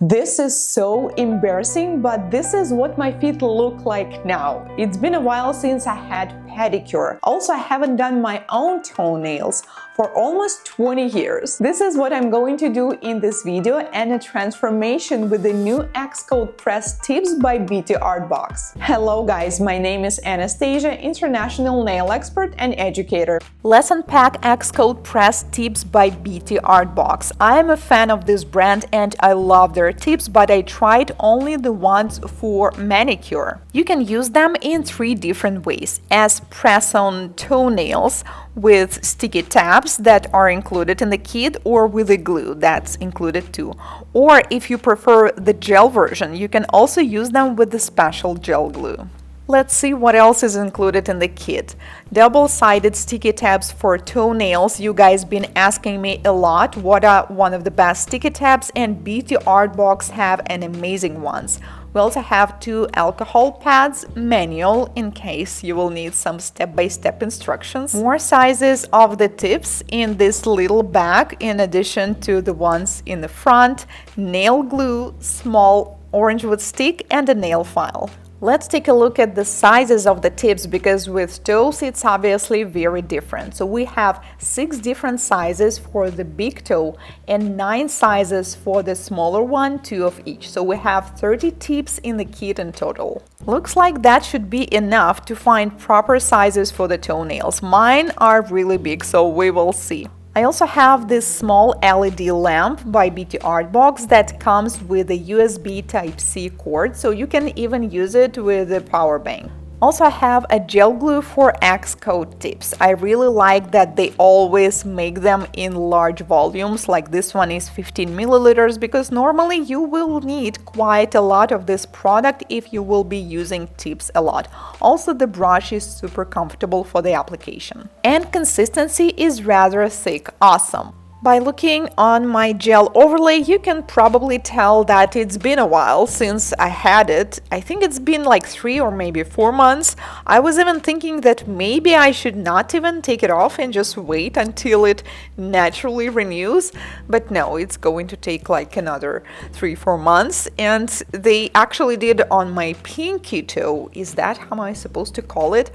This is so embarrassing, but this is what my feet look like now. It's been a while since I had pedicure. Also, I haven't done my own toenails for almost 20 years. This is what I'm going to do in this video and a transformation with the new Xcode press tips by BTArtbox. Hello guys, my name is Anastasia, international nail expert and educator. Let's unpack Xcode press tips by BTArtbox. I am a fan of this brand and I love their tips, but I tried only the ones for manicure. You can use them in 3 different ways: as press-on toenails with sticky tabs that are included in the kit, or with a glue that's included too. Or if you prefer the gel version, you can also use them with the special gel glue. Let's see what else is included in the kit. Double-sided sticky tabs for toenails. You guys been asking me a lot what are one of the best sticky tabs, and BTArtbox have an amazing ones. We also have 2 alcohol pads, manual in case you will need some step-by-step instructions. More sizes of the tips in this little bag in addition to the ones in the front, nail glue, small orange wood stick, and a nail file. Let's take a look at the sizes of the tips, because with toes it's obviously very different. So we have 6 different sizes for the big toe and 9 sizes for the smaller one, 2 of each. So we have 30 tips in the kit in total. Looks like that should be enough to find proper sizes for the toenails. Mine are really big, so we will see. I also have this small LED lamp by BTArtbox that comes with a USB Type-C cord, so you can even use it with a power bank. Also, I have a gel glue for Xcode tips. I really like that they always make them in large volumes, like this one is 15 milliliters, because normally you will need quite a lot of this product if you will be using tips a lot. Also, the brush is super comfortable for the application. And consistency is rather thick. Awesome. By looking on my gel overlay, you can probably tell that it's been a while since I had it. I think it's been like 3 or maybe 4 months. I was even thinking that maybe I should not even take it off and just wait until it naturally renews. But no, it's going to take like another 3-4 months. And they actually did on my pinky toe. Is that how am I supposed to call it?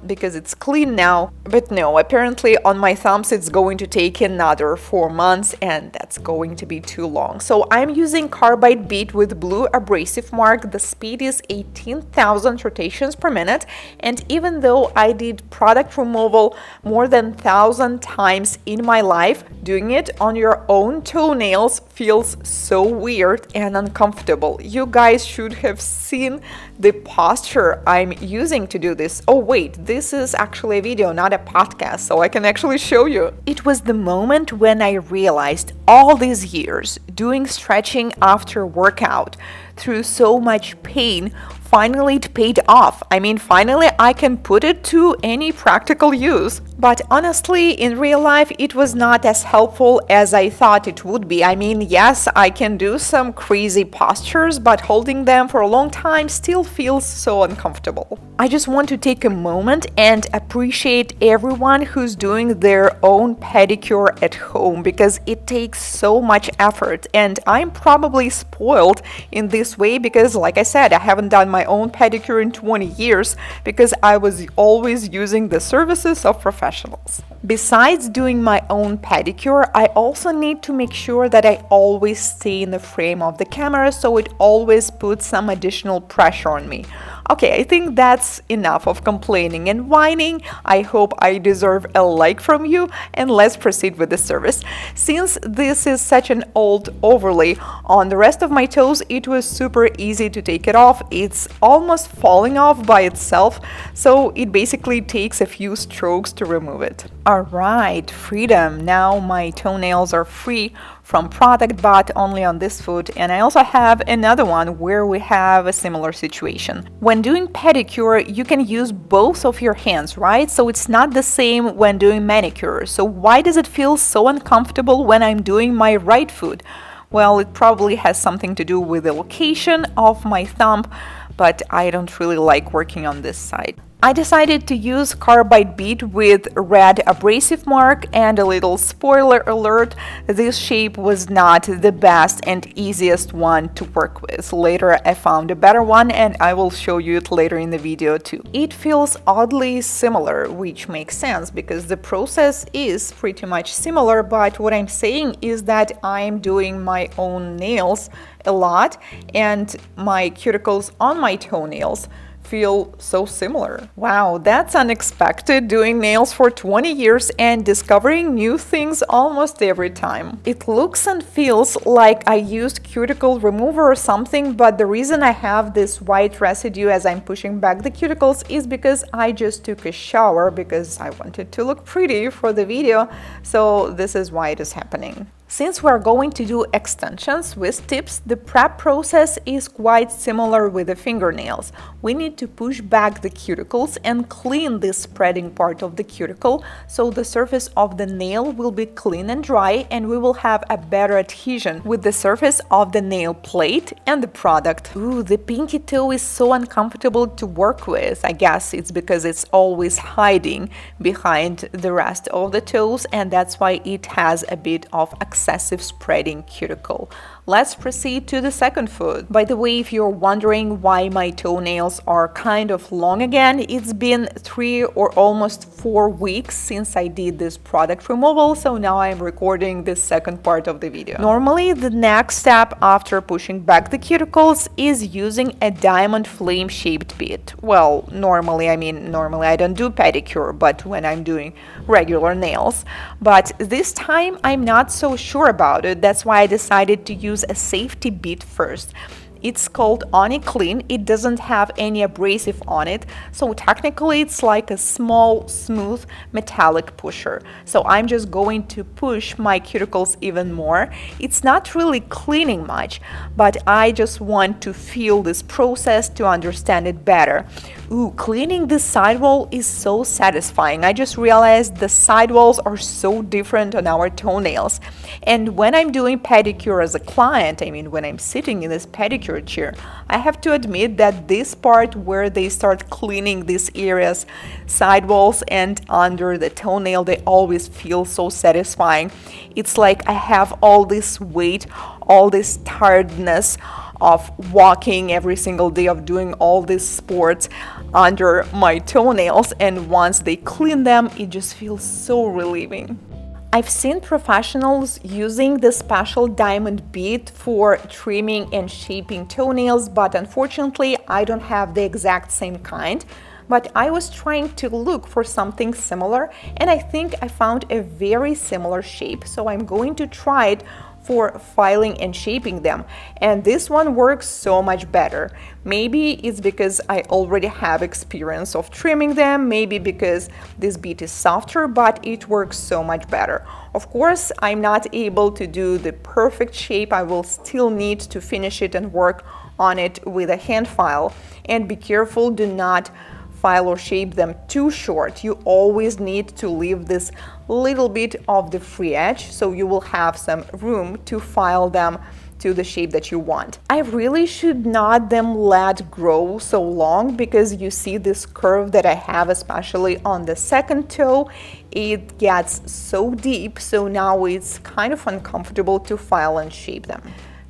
Because it's clean now. But no, apparently on my thumbs it's going to take another 4 months, and that's going to be too long. So I'm using carbide bead with blue abrasive mark. The speed is 18,000 rotations per minute, and even though I did product removal more than 1,000 times in my life, doing it on your own toenails feels so weird and uncomfortable. You guys should have seen the posture I'm using to do this. Oh wait, this is actually a video, not a podcast, so I can actually show you. It was the moment when I realized all these years doing stretching after workout through so much pain, finally it paid off. I mean, finally I can put it to any practical use. But honestly, in real life, it was not as helpful as I thought it would be. I mean, yes, I can do some crazy postures, but holding them for a long time still feels so uncomfortable. I just want to take a moment and appreciate everyone who's doing their own pedicure at home, because it takes so much effort, and I'm probably spoiled in this way because, like I said, I haven't done my own pedicure in 20 years because I was always using the services of professionals. Besides doing my own pedicure, I also need to make sure that I always stay in the frame of the camera, so it always puts some additional pressure on me. Okay, I think that's enough of complaining and whining. I hope I deserve a like from you, and let's proceed with the service. Since this is such an old overlay on the rest of my toes, it was super easy to take it off. It's almost falling off by itself, so it basically takes a few strokes to remove it. Alright, freedom. Now my toenails are free from product, but only on this foot. And I also have another one where we have a similar situation. When doing pedicure, you can use both of your hands, right? So it's not the same when doing manicure. So why does it feel so uncomfortable when I'm doing my right foot? Well, it probably has something to do with the location of my thumb, but I don't really like working on this side. I decided to use carbide bead with red abrasive mark, and a little spoiler alert, this shape was not the best and easiest one to work with. Later I found a better one and I will show you it later in the video too. It feels oddly similar, which makes sense because the process is pretty much similar, but what I'm saying is that I'm doing my own nails a lot and my cuticles on my toenails feel so similar. Wow, that's unexpected, doing nails for 20 years and discovering new things almost every time. It looks and feels like I used cuticle remover or something, but the reason I have this white residue as I'm pushing back the cuticles is because I just took a shower because I wanted to look pretty for the video, so this is why it is happening. Since we're going to do extensions with tips, the prep process is quite similar with the fingernails. We need to push back the cuticles and clean this spreading part of the cuticle so the surface of the nail will be clean and dry, and we will have a better adhesion with the surface of the nail plate and the product. Ooh, the pinky toe is so uncomfortable to work with. I guess it's because it's always hiding behind the rest of the toes, and that's why it has a bit of excessive spreading cuticle. Let's proceed to the second foot. By the way, if you're wondering why my toenails are kind of long again, it's been 3 or almost 4 weeks since I did this product removal, so now I'm recording the second part of the video. Normally, the next step after pushing back the cuticles is using a diamond flame shaped bit. Well, normally I don't do pedicure, but when I'm doing regular nails. But this time I'm not so sure about it. That's why I decided to use a safety bit first. It's called Oni Clean. It doesn't have any abrasive on it, so technically it's like a small, smooth, metallic pusher. So I'm just going to push my cuticles even more. It's not really cleaning much, but I just want to feel this process to understand it better. Ooh, cleaning this sidewall is so satisfying. I just realized the sidewalls are so different on our toenails. And when I'm doing pedicure as a client, when I'm sitting in this pedicure chair, I have to admit that this part where they start cleaning these areas, sidewalls and under the toenail, they always feel so satisfying. It's like I have all this weight, all this tiredness of walking every single day, of doing all these sports under my toenails, and once they clean them, it just feels so relieving. I've seen professionals using the special diamond bead for trimming and shaping toenails, but unfortunately I don't have the exact same kind. But I was trying to look for something similar, and I think I found a very similar shape, so I'm going to try it for filing and shaping them, and this one works so much better. Maybe it's because I already have experience of trimming them, maybe because this bead is softer, but it works so much better. Of course, I'm not able to do the perfect shape. I will still need to finish it and work on it with a hand file, and be careful, do not file or shape them too short. You always need to leave this little bit of the free edge so you will have some room to file them to the shape that you want. I really should not them let grow so long, because you see this curve that I have, especially on the second toe, it gets so deep, so now it's kind of uncomfortable to file and shape them.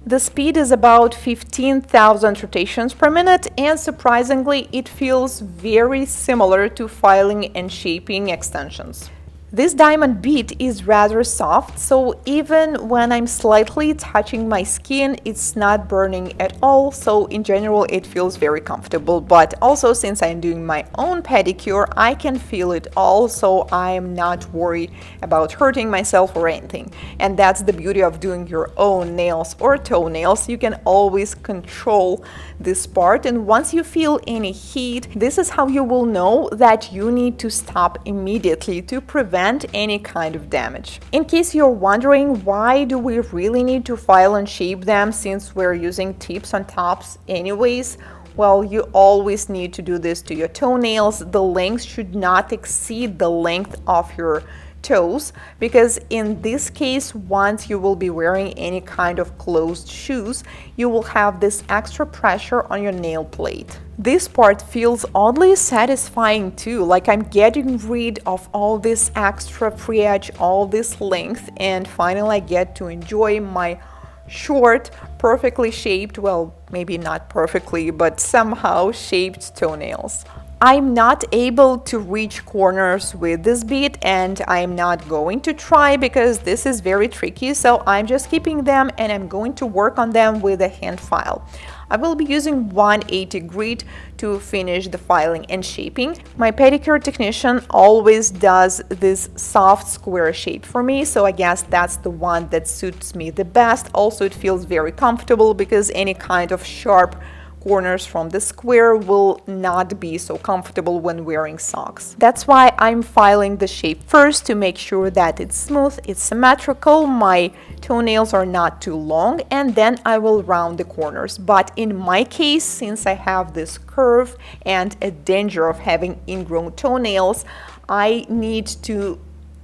The speed is about 15,000 rotations per minute, and surprisingly, it feels very similar to filing and shaping extensions. This diamond bead is rather soft, so even when I'm slightly touching my skin, it's not burning at all, so in general it feels very comfortable. But also, since I'm doing my own pedicure, I can feel it all, so I'm not worried about hurting myself or anything. And that's the beauty of doing your own nails or toenails. You can always control this part, and once you feel any heat, this is how you will know that you need to stop immediately to prevent any kind of damage. In case you're wondering, why do we really need to file and shape them since we're using tips on tops anyways? Well, you always need to do this to your toenails. The length should not exceed the length of your toes, because in this case, once you will be wearing any kind of closed shoes, you will have this extra pressure on your nail plate. This part feels oddly satisfying too, like I'm getting rid of all this extra free edge, all this length, and finally I get to enjoy my short, perfectly shaped, well, maybe not perfectly, but somehow shaped toenails. I'm not able to reach corners with this bit, and I'm not going to try because this is very tricky, so I'm just keeping them and I'm going to work on them with a hand file. I will be using 180 grit to finish the filing and shaping. My pedicure technician always does this soft square shape for me, so I guess that's the one that suits me the best. Also, it feels very comfortable because any kind of sharp corners from the square will not be so comfortable when wearing socks. That's why I'm filing the shape first to make sure that it's smooth, it's symmetrical, my toenails are not too long, and then I will round the corners. But in my case, since I have this curve and a danger of having ingrown toenails, I need to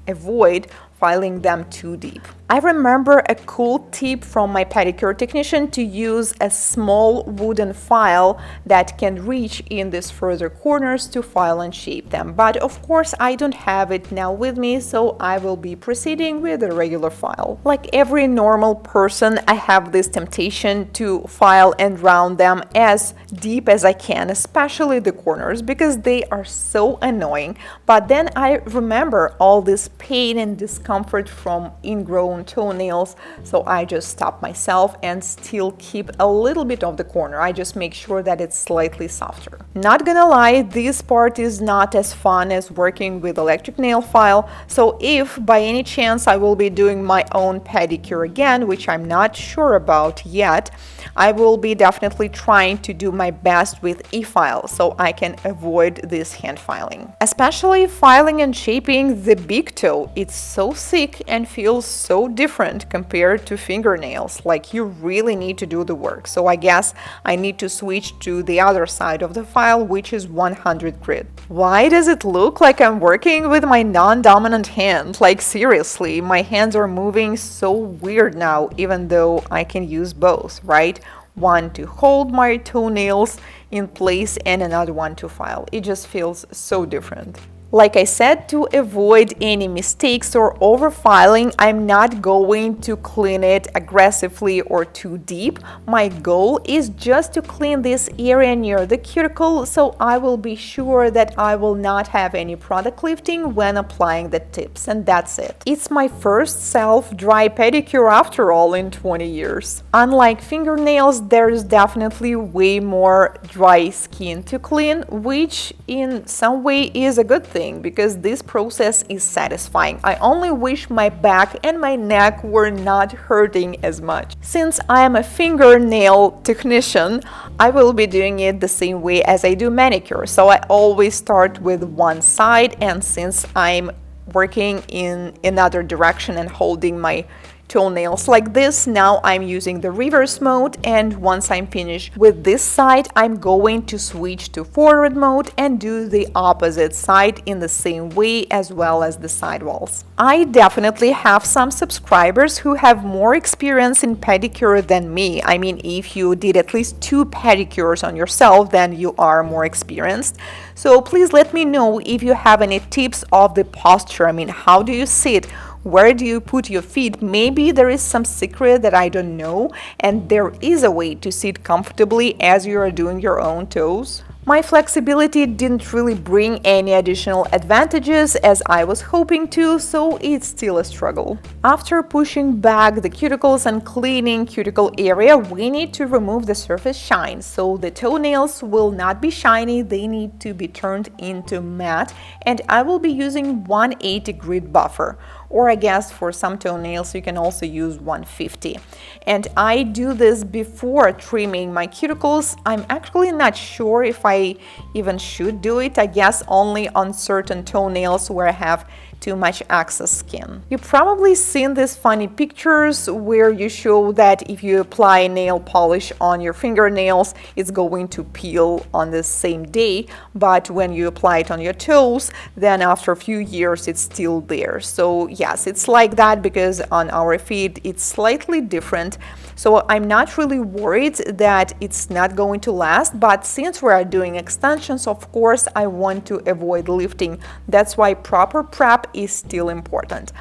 avoid filing them too deep. I remember a cool tip from my pedicure technician to use a small wooden file that can reach in these further corners to file and shape them. But of course I don't have it now with me, so I will be proceeding with a regular file. Like every normal person, I have this temptation to file and round them as deep as I can, especially the corners, because they are so annoying. But then I remember all this pain and discomfort from ingrown toenails, so I just stop myself and still keep a little bit of the corner. I just make sure that it's slightly softer. Not gonna lie, this part is not as fun as working with electric nail file, so if by any chance I will be doing my own pedicure again, which I'm not sure about yet, I will be definitely trying to do my best with e-file so I can avoid this hand filing. Especially filing and shaping the big toe. It's so thick and feels so different compared to fingernails. Like you really need to do the work. So I guess I need to switch to the other side of the file, which is 100 grit. Why does it look like I'm working with my non-dominant hand? Like seriously, my hands are moving so weird now, even though I can use both, right? One to hold my toenails in place and another one to file. It just feels so different. Like I said, to avoid any mistakes or overfiling, I'm not going to clean it aggressively or too deep. My goal is just to clean this area near the cuticle, so I will be sure that I will not have any product lifting when applying the tips, and that's it. It's my first self-dry pedicure after all in 20 years. Unlike fingernails, there's definitely way more dry skin to clean, which in some way is a good thing, because this process is satisfying. I only wish my back and my neck were not hurting as much. Since I am a fingernail technician, I will be doing it the same way as I do manicure. So I always start with one side, and since I'm working in another direction and holding my toenails like this, now I'm using the reverse mode, and once I'm finished with this side, I'm going to switch to forward mode and do the opposite side in the same way, as well as the sidewalls. I definitely have some subscribers who have more experience in pedicure than me. I mean, if you did at least 2 pedicures on yourself, then you are more experienced. So please let me know if you have any tips of the posture. I mean, how do you sit? Where do you put your feet? Maybe there is some secret that I don't know, and there is a way to sit comfortably as you are doing your own toes. My flexibility didn't really bring any additional advantages as I was hoping to, so it's still a struggle. After pushing back the cuticles and cleaning cuticle area, we need to remove the surface shine. So the toenails will not be shiny, they need to be turned into matte, and I will be using 180 grit buffer. Or I guess for some toenails you can also use 150. And I do this before trimming my cuticles. I'm actually not sure if I even should do it. I guess only on certain toenails where I have too much excess skin. You've probably seen these funny pictures where you show that if you apply nail polish on your fingernails, it's going to peel on the same day, but when you apply it on your toes, then after a few years it's still there. So yes, it's like that because on our feet it's slightly different. So I'm not really worried that it's not going to last, but since we are doing extensions, of course, I want to avoid lifting. That's why proper prep is still important.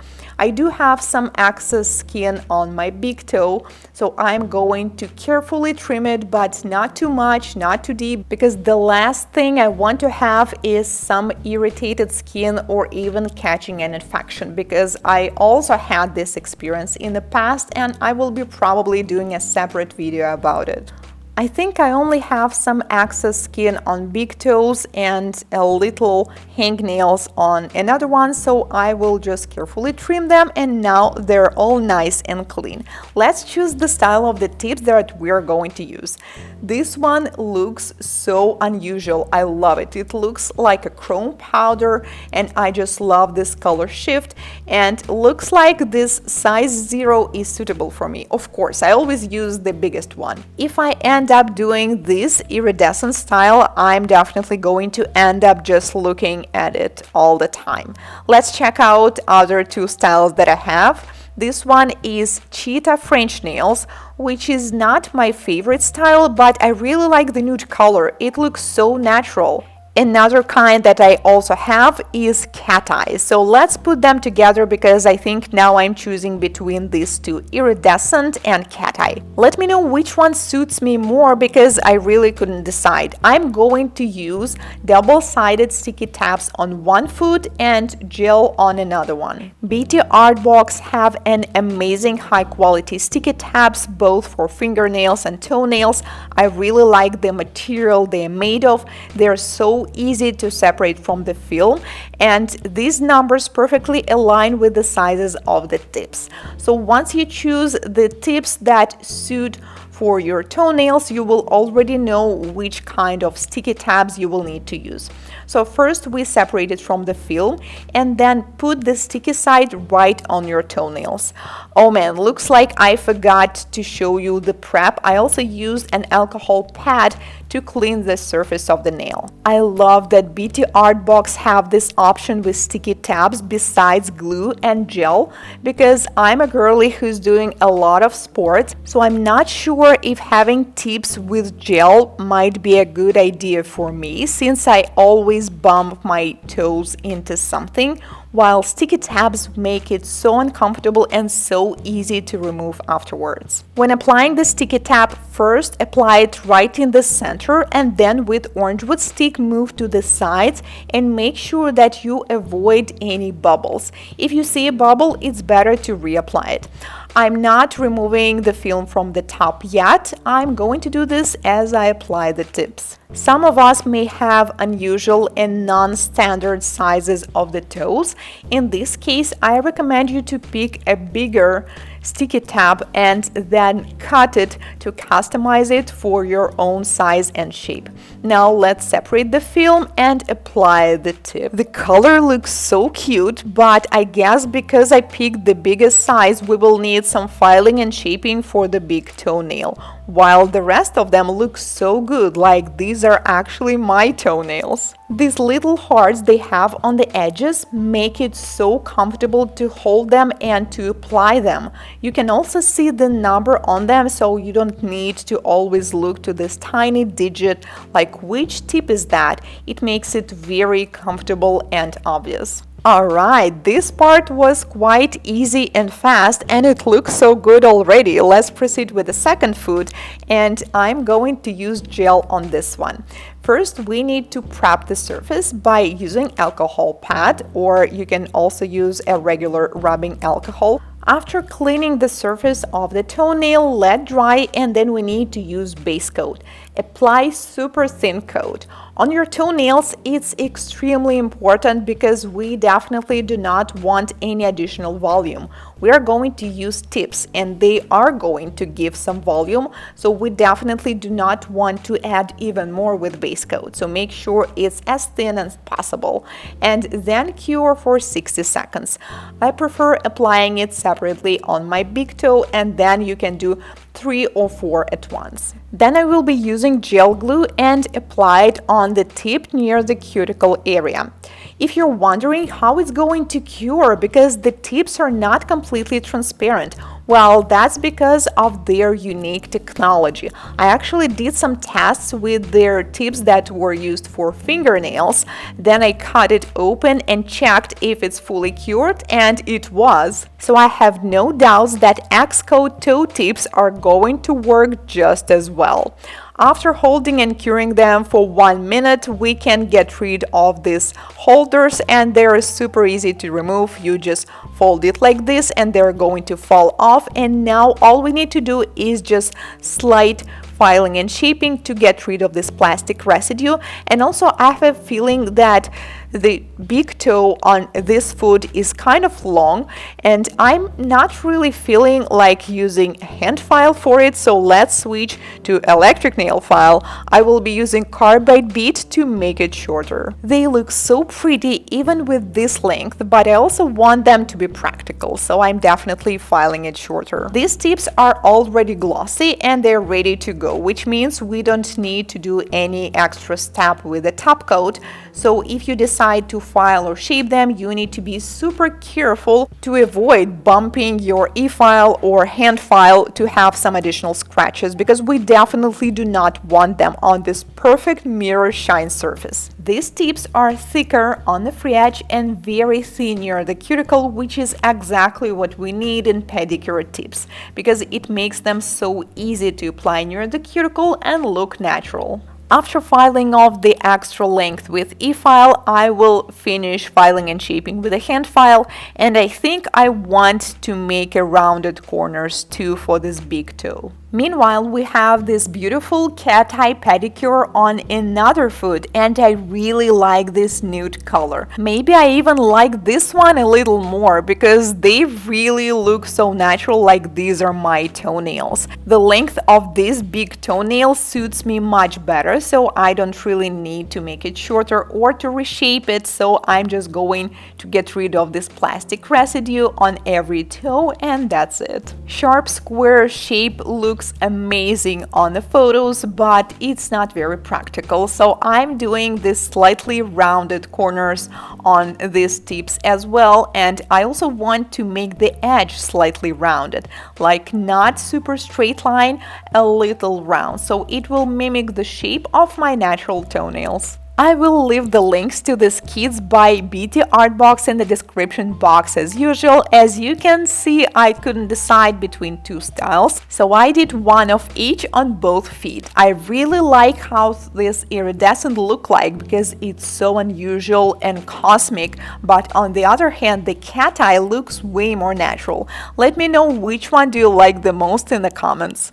I do have some excess skin on my big toe, so I'm going to carefully trim it, but not too much, not too deep, because the last thing I want to have is some irritated skin or even catching an infection, because I also had this experience in the past and I will be probably doing a separate video about it. I think I only have some excess skin on big toes and a little hangnails on another one, so I will just carefully trim them, and now they're all nice and clean. Let's choose the style of the tips that we're going to use. This one looks so unusual. I love it. It looks like a chrome powder and I just love this color shift, and looks like this size 0 is suitable for me. Of course, I always use the biggest one. If I end up doing this iridescent style, I'm definitely going to end up just looking at it all the time. Let's check out other two styles that I have. This one is cheetah French nails, which is not my favorite style, but I really like the nude color. It looks so natural. Another kind that I also have is cat eyes. So let's put them together because I think now I'm choosing between these two, iridescent and cat eye. Let me know which one suits me more because I really couldn't decide. I'm going to use double-sided sticky tabs on one foot and gel on another one. BTArtbox have an amazing high-quality sticky tabs both for fingernails and toenails. I really like the material they're made of. They're so easy to separate from the film, and these numbers perfectly align with the sizes of the tips. So once you choose the tips that suit for your toenails, you will already know which kind of sticky tabs you will need to use. So first we separate it from the film and then put the sticky side right on your toenails. Oh man, looks like I forgot to show you the prep. I also used an alcohol pad to clean the surface of the nail. I love that BTArtbox have this option with sticky tabs besides glue and gel, because I'm a girly who's doing a lot of sports, so I'm not sure if having tips with gel might be a good idea for me, since I always bump my toes into something, while sticky tabs make it so uncomfortable and so easy to remove afterwards. When applying the sticky tab, first apply it right in the center and then with orange wood stick move to the sides and make sure that you avoid any bubbles. If you see a bubble, it's better to reapply it. I'm not removing the film from the top yet. I'm going to do this as I apply the tips. Some of us may have unusual and non-standard sizes of the toes. In this case, I recommend you to pick a bigger sticky tab and then cut it to customize it for your own size and shape. Now let's separate the film and apply the tip. The color looks so cute, but I guess because I picked the biggest size, we will need some filing and shaping for the big toenail, while the rest of them look so good, like these are actually my toenails. These little hearts they have on the edges make it so comfortable to hold them and to apply them. You can also see the number on them, so you don't need to always look to this tiny digit like which tip is that. It makes it very comfortable and obvious. Alright, this part was quite easy and fast, and it looks so good already. Let's proceed with the second foot, and I'm going to use gel on this one. First, we need to prep the surface by using alcohol pad, or you can also use a regular rubbing alcohol. After cleaning the surface of the toenail, let dry, and then we need to use base coat. Apply super thin coat. On your toenails, it's extremely important because we definitely do not want any additional volume. We are going to use tips and they are going to give some volume, so we definitely do not want to add even more with base coat. So make sure it's as thin as possible and then cure for 60 seconds. I prefer applying it separately on my big toe, and then you can do 3 or 4 at once. Then I will be using gel glue and apply it on the tip near the cuticle area. If you're wondering how it's going to cure because the tips are not completely transparent, well, that's because of their unique technology. I actually did some tests with their tips that were used for fingernails. Then I cut it open and checked if it's fully cured, and it was. So I have no doubts that X-Coat toe tips are going to work just as well. After holding and curing them for 1 minute, we can get rid of these holders, and they're super easy to remove. You just fold it like this and they're going to fall off, and now all we need to do is just slight filing and shaping to get rid of this plastic residue. And also I have a feeling that the big toe on this foot is kind of long and I'm not really feeling like using a hand file for it, so let's switch to electric nail file. I will be using carbide bead to make it shorter. They look so pretty even with this length, but I also want them to be practical, so I'm definitely filing it shorter. These tips are already glossy and they're ready to go, which means we don't need to do any extra step with the top coat. So if you decide to file or shape them, you need to be super careful to avoid bumping your e-file or hand file to have some additional scratches, because we definitely do not want them on this perfect mirror shine surface. These tips are thicker on the free edge and very thin near the cuticle, which is exactly what we need in pedicure tips, because it makes them so easy to apply near the cuticle and look natural. After filing off the extra length with e-file, I will finish filing and shaping with a hand file, and I think I want to make a rounded corners too for this big toe. Meanwhile, we have this beautiful cat eye pedicure on another foot, and I really like this nude color. Maybe I even like this one a little more because they really look so natural, like these are my toenails. The length of this big toenail suits me much better, so I don't really need to make it shorter or to reshape it, so I'm just going to get rid of this plastic residue on every toe, and that's it. Sharp square shape looks amazing on the photos, but it's not very practical, so I'm doing this slightly rounded corners on these tips as well, and I also want to make the edge slightly rounded, like not super straight line, a little round, so it will mimic the shape of my natural toenails. I will leave the links to these kits by BTArtbox in the description box as usual. As you can see, I couldn't decide between two styles, so I did one of each on both feet. I really like how this iridescent look like because it's so unusual and cosmic, but on the other hand, the cat eye looks way more natural. Let me know which one do you like the most in the comments.